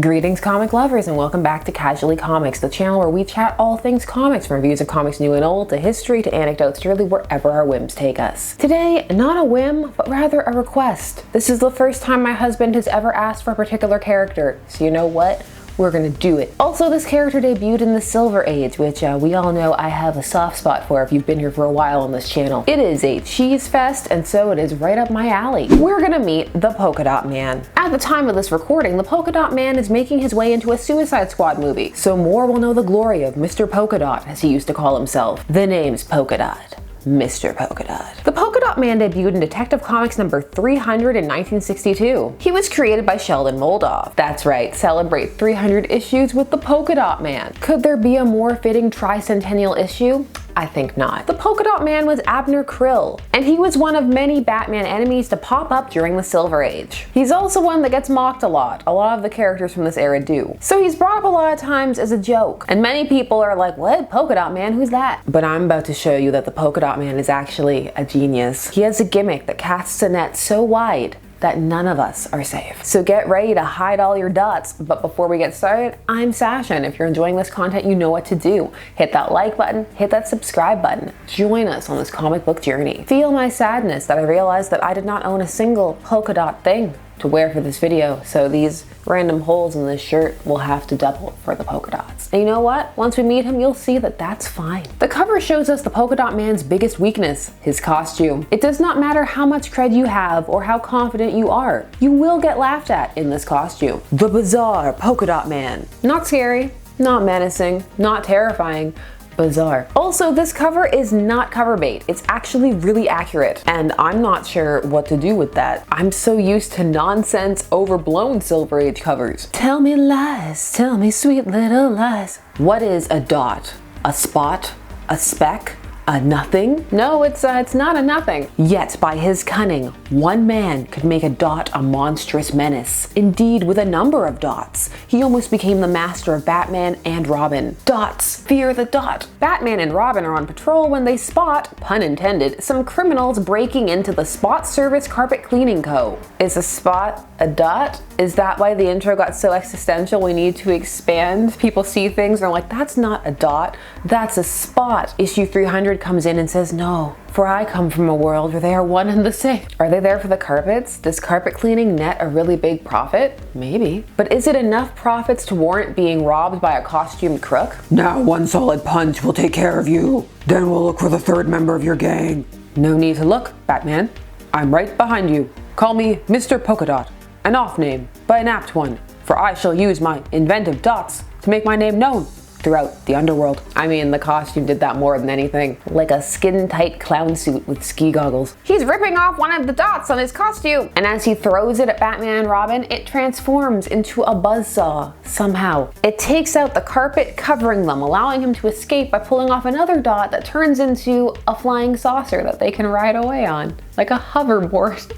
Greetings comic lovers and welcome back to Casually Comics, the channel where we chat all things comics, from reviews of comics new and old to history to anecdotes to really wherever our whims take us. Today, not a whim, but rather a request. This is the first time my husband has ever asked for a particular character, so you know what? We're gonna do it. Also, this character debuted in the Silver Age, which we all know I have a soft spot for if you've been here for a while on this channel. It is a cheese fest, and so it is right up my alley. We're gonna meet the Polka Dot Man. At the time of this recording, the Polka Dot Man is making his way into a Suicide Squad movie, so more will know the glory of Mr. Polka Dot, as he used to call himself. The name's Polka Dot. Mr. Polka Dot. The Polka Dot Man debuted in Detective Comics number 300 in 1962. He was created by Sheldon Moldoff. That's right, celebrate 300 issues with the Polka Dot Man. Could there be a more fitting tricentennial issue? I think not. The Polka Dot Man was Abner Krill, and he was one of many Batman enemies to pop up during the Silver Age. He's also one that gets mocked a lot. A lot of the characters from this era do. So he's brought up a lot of times as a joke, and many people are like, what? Polka Dot Man? Who's that? But I'm about to show you that the Polka Dot Man is actually a genius. He has a gimmick that casts a net so wide that none of us are safe. So get ready to hide all your dots. But before we get started, I'm Sasha, and if you're enjoying this content, you know what to do. Hit that like button, hit that subscribe button. Join us on this comic book journey. Feel my sadness that I realized that I did not own a single polka dot thing to wear for this video, so these random holes in this shirt will have to double for the polka dots. And you know what? Once we meet him, you'll see that that's fine. The cover shows us the Polka Dot Man's biggest weakness, his costume. It does not matter how much cred you have or how confident you are, you will get laughed at in this costume. The bizarre Polka Dot Man. Not scary, not menacing, not terrifying, bizarre. Also, this cover is not cover bait. It's actually really accurate, and I'm not sure what to do with that. I'm so used to nonsense, overblown Silver Age covers. Tell me lies, tell me sweet little lies. What is a dot? A spot? A speck? A nothing? No, it's not a nothing. Yet, by his cunning, one man could make a dot a monstrous menace. Indeed, with a number of dots, he almost became the master of Batman and Robin. Dots, fear the dot. Batman and Robin are on patrol when they spot, pun intended, some criminals breaking into the Spot Service Carpet Cleaning Co. Is a spot a dot? Is that why the intro got so existential? We need to expand. People see things and they're like, that's not a dot, that's a spot. Issue 300 comes in and says, no, for I come from a world where they are one and the same. Are they there for the carpets? Does carpet cleaning net a really big profit? Maybe. But is it enough profits to warrant being robbed by a costumed crook? Now one solid punch will take care of you. Then we'll look for the third member of your gang. No need to look, Batman. I'm right behind you. Call me Mr. Polka Dot, an off name, but an apt one, for I shall use my inventive dots to make my name known throughout the underworld. I mean, the costume did that more than anything. Like a skin-tight clown suit with ski goggles. He's ripping off one of the dots on his costume! And as he throws it at Batman and Robin, it transforms into a buzzsaw, somehow. It takes out the carpet covering them, allowing him to escape by pulling off another dot that turns into a flying saucer that they can ride away on. Like a hoverboard,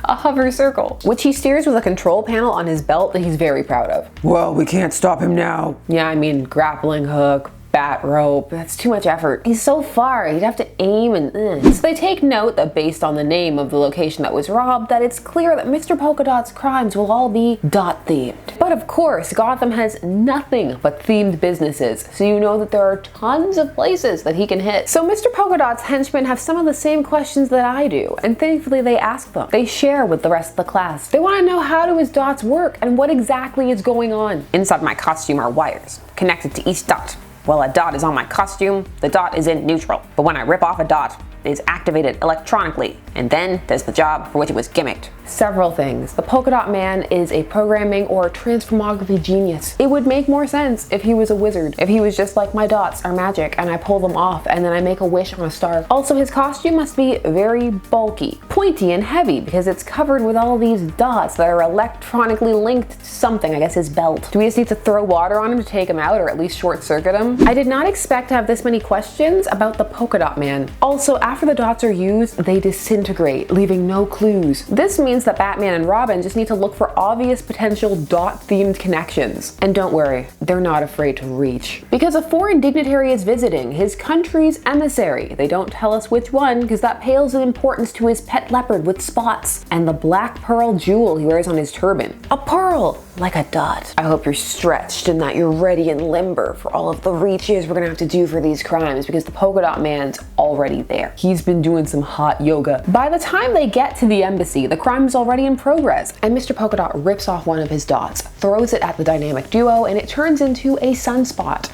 a hover circle, which he steers with a control panel on his belt that he's very proud of. Well, we can't stop him now. Yeah, I mean, grappling hook, bat rope, that's too much effort. He's so far, he'd have to aim and So they take note that based on the name of the location that was robbed, that it's clear that Mr. Polka Dot's crimes will all be dot themed. But of course, Gotham has nothing but themed businesses, so you know that there are tons of places that he can hit. So Mr. Polka Dot's henchmen have some of the same questions that I do, and thankfully they ask them. They share with the rest of the class. They want to know how do his dots work and what exactly is going on. Inside my costume are wires connected to each dot. While a dot is on my costume, the dot is in neutral. But when I rip off a dot, it is activated electronically, and then does the job for which it was gimmicked. Several things. The Polka Dot Man is a programming or transformography genius. It would make more sense if he was a wizard. If he was just like, my dots are magic and I pull them off and then I make a wish on a star. Also, his costume must be very bulky, pointy and heavy because it's covered with all these dots that are electronically linked to something, I guess his belt. Do we just need to throw water on him to take him out or at least short circuit him? I did not expect to have this many questions about the Polka Dot Man. Also, after the dots are used, they disintegrate, leaving no clues. This means that Batman and Robin just need to look for obvious potential dot-themed connections. And don't worry, they're not afraid to reach. Because a foreign dignitary is visiting, his country's emissary. They don't tell us which one, because that pales in importance to his pet leopard with spots, and the black pearl jewel he wears on his turban. A pearl! like a dot. I hope you're stretched and that you're ready and limber for all of the reaches we're gonna have to do for these crimes, because the Polka Dot Man's already there. He's been doing some hot yoga. By the time they get to the embassy, the crime is already in progress, and Mr. Polka Dot rips off one of his dots, throws it at the dynamic duo, and it turns into a sunspot.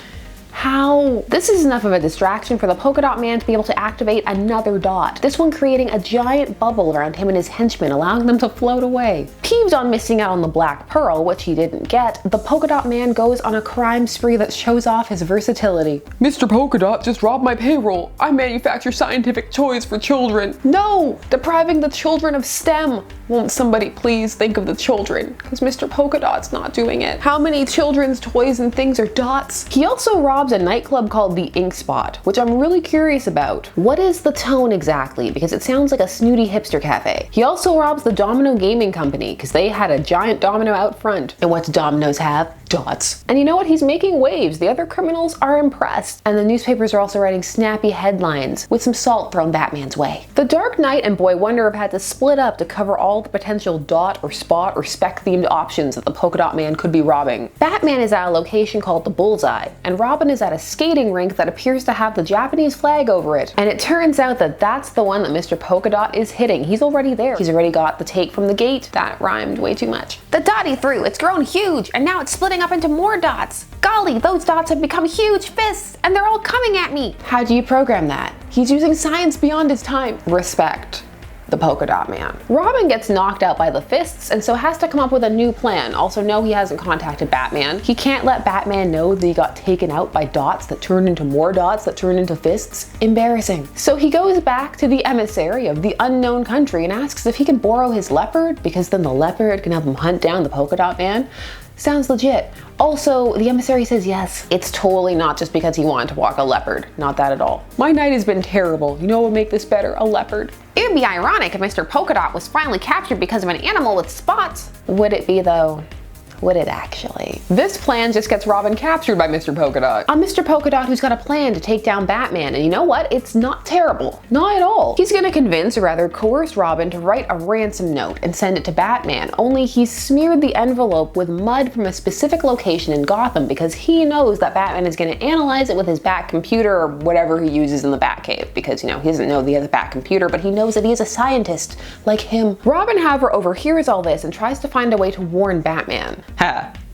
How? This is enough of a distraction for the Polka Dot Man to be able to activate another dot, this one creating a giant bubble around him and his henchmen, allowing them to float away. Peeved on missing out on the Black Pearl, which he didn't get, the Polka Dot Man goes on a crime spree that shows off his versatility. Mr. Polka Dot just robbed my payroll. I manufacture scientific toys for children. No! Depriving the children of STEM! Won't somebody please think of the children? Because Mr. Polka Dot's not doing it. How many children's toys and things are dots? He also robs a nightclub called the Ink Spot, which I'm really curious about. What is the tone exactly? Because it sounds like a snooty hipster cafe. He also robs the Domino Gaming Company, because they had a giant domino out front. And what do dominoes have? Dots. And you know what? He's making waves. The other criminals are impressed. And the newspapers are also writing snappy headlines with some salt thrown Batman's way. The Dark Knight and Boy Wonder have had to split up to cover all the potential dot or spot or speck themed options that the Polka Dot Man could be robbing. Batman is at a location called the Bullseye, and Robin is at a skating rink that appears to have the Japanese flag over it. And it turns out that that's the one that Mr. Polka Dot is hitting. He's already there. He's already got the take from the gate. That rhymed way too much. The dot he threw, it's grown huge, and now it's splitting up into more dots. Golly, those dots have become huge fists, and they're all coming at me. How do you program that? He's using science beyond his time. Respect the Polka Dot Man. Robin gets knocked out by the fists and so has to come up with a new plan. Also, no, he hasn't contacted Batman. He can't let Batman know that he got taken out by dots that turned into more dots that turned into fists. Embarrassing. So he goes back to the emissary of the unknown country and asks if he can borrow his leopard, because then the leopard can help him hunt down the Polka Dot Man. Sounds legit. Also, the emissary says yes. It's totally not just because he wanted to walk a leopard. Not that at all. My night has been terrible. You know what would make this better? A leopard. It would be ironic if Mr. Polka Dot was finally captured because of an animal with spots. Would it be though? Would it actually? This plan just gets Robin captured by Mr. Polka Dot. A Mr. Polka Dot who's got a plan to take down Batman, and you know what? It's not terrible. Not at all. He's gonna convince, or rather coerce, Robin to write a ransom note and send it to Batman, only he's smeared the envelope with mud from a specific location in Gotham because he knows that Batman is gonna analyze it with his Bat computer or whatever he uses in the Batcave, because, you know, he doesn't know the other Bat computer, but he knows that he is a scientist like him. Robin, however, overhears all this and tries to find a way to warn Batman.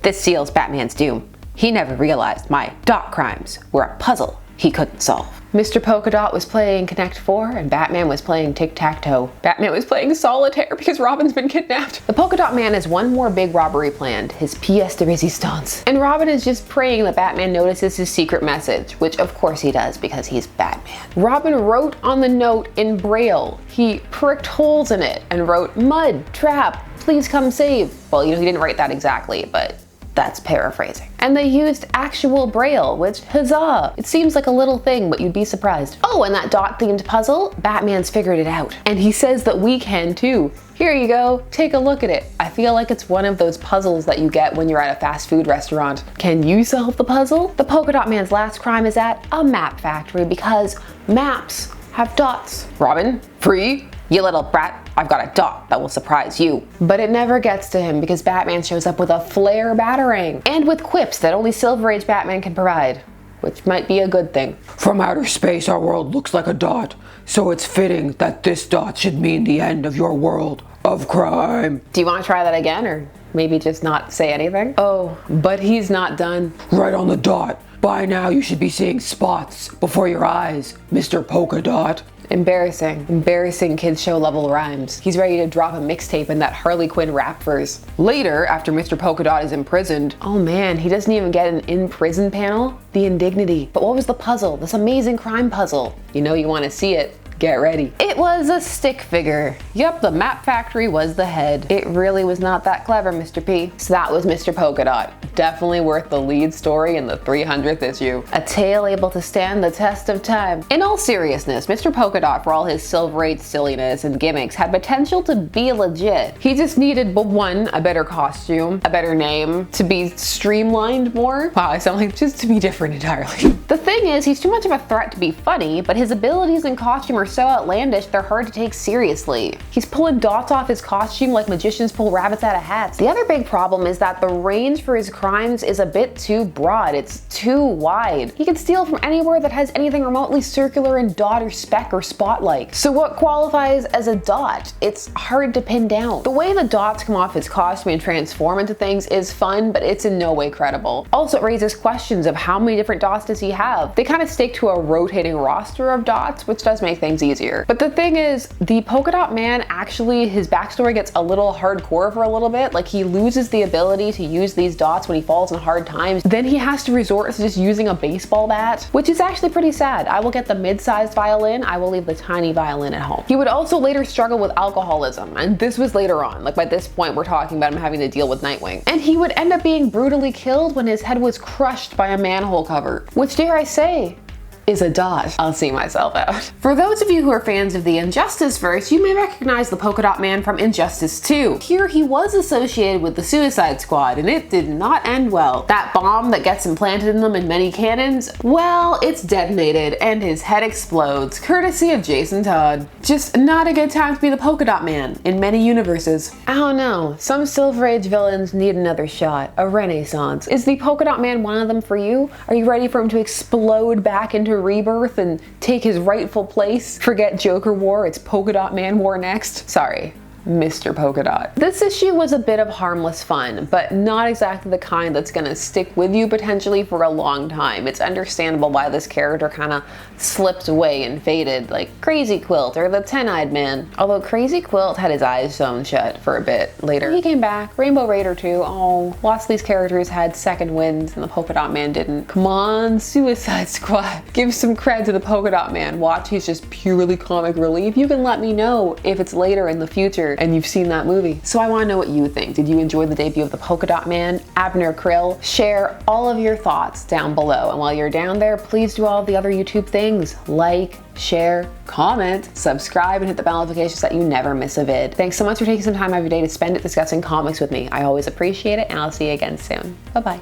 This seals Batman's doom. He never realized my dot crimes were a puzzle he couldn't solve. Mr. Polka Dot was playing Connect 4 and Batman was playing Tic-Tac-Toe. Batman was playing Solitaire because Robin's been kidnapped. The Polka Dot Man has one more big robbery planned, his pièce de résistance. And Robin is just praying that Batman notices his secret message, which of course he does because he's Batman. Robin wrote on the note in Braille. He pricked holes in it and wrote, "Mud, trap, please come save." Well, you know, he didn't write that exactly, but that's paraphrasing. And they used actual Braille, which, huzzah! It seems like a little thing, but you'd be surprised. Oh, and that dot-themed puzzle, Batman's figured it out. And he says that we can too. Here you go, take a look at it. I feel like it's one of those puzzles that you get when you're at a fast food restaurant. Can you solve the puzzle? The Polka Dot Man's last crime is at a map factory because maps have dots. Robin, free? You little brat, I've got a dot that will surprise you. But it never gets to him because Batman shows up with a flare batarang and with quips that only Silver Age Batman can provide, which might be a good thing. From outer space, our world looks like a dot, so it's fitting that this dot should mean the end of your world of crime. Do you want to try that again, or maybe just not say anything? Oh, but he's not done. Right on the dot. By now you should be seeing spots before your eyes, Mr. Polka Dot. Embarrassing. Embarrassing kids show level rhymes. He's ready to drop a mixtape in that Harley Quinn rap verse. Later, after Mr. Polka Dot is imprisoned, oh man, he doesn't even get an in prison panel? The indignity. But what was the puzzle? This amazing crime puzzle. You know you want to see it. Get ready. It was a stick figure. Yep, the map factory was the head. It really was not that clever, Mr. P. So that was Mr. Polka Dot. Definitely worth the lead story in the 300th issue. A tale able to stand the test of time. In all seriousness, Mr. Polka Dot, for all his Silver Age silliness and gimmicks, had potential to be legit. He just needed, but one, a better costume, a better name, to be streamlined more. Wow, I sound like just to be different entirely. The thing is, he's too much of a threat to be funny, but his abilities in costume are so outlandish they're hard to take seriously. He's pulling dots off his costume like magicians pull rabbits out of hats. The other big problem is that the range for his crimes is a bit too broad. It's too wide. He can steal from anywhere that has anything remotely circular and dot or speck or spot-like. So what qualifies as a dot? It's hard to pin down. The way the dots come off his costume and transform into things is fun, but it's in no way credible. Also, it raises questions of how many different dots does he have? They kind of stick to a rotating roster of dots, which does make things easier. But the thing is, the Polka Dot Man, actually, his backstory gets a little hardcore for a little bit. Like, he loses the ability to use these dots when he falls in hard times. Then he has to resort to just using a baseball bat, which is actually pretty sad. I will get the mid-sized violin, I will leave the tiny violin at home. He would also later struggle with alcoholism, and this was later on. Like, by this point, we're talking about him having to deal with Nightwing. And he would end up being brutally killed when his head was crushed by a manhole cover, which, dare I say, is a dot. I'll see myself out. For those of you who are fans of the Injustice verse, you may recognize the Polka Dot Man from Injustice 2. Here he was associated with the Suicide Squad, and it did not end well. That bomb that gets implanted in them in many cannons, well, it's detonated and his head explodes, courtesy of Jason Todd. Just not a good time to be the Polka Dot Man in many universes. I don't know, some Silver Age villains need another shot, a renaissance. Is the Polka Dot Man one of them for you? Are you ready for him to explode back into rebirth and take his rightful place? Forget Joker War, it's Polka Dot Man War next. Sorry, Mr. Polka Dot. This issue was a bit of harmless fun, but not exactly the kind that's gonna stick with you potentially for a long time. It's understandable why this character kind of slipped away and faded, like Crazy Quilt or the Ten-Eyed Man. Although Crazy Quilt had his eyes sewn shut for a bit later. He came back. Rainbow Raider too. Oh, lots of these characters had second wins and the Polka Dot Man didn't. Come on, Suicide Squad. Give some cred to the Polka Dot Man. Watch, he's just purely comic relief. You can let me know if it's later in the future and you've seen that movie. So I want to know what you think. Did you enjoy the debut of the Polka Dot Man, Abner Krill? Share all of your thoughts down below. And while you're down there, please do all of the other YouTube things. Like, share, comment, subscribe, and hit the bell notification so that you never miss a vid. Thanks so much for taking some time out of your day to spend it discussing comics with me. I always appreciate it, and I'll see you again soon. Bye-bye.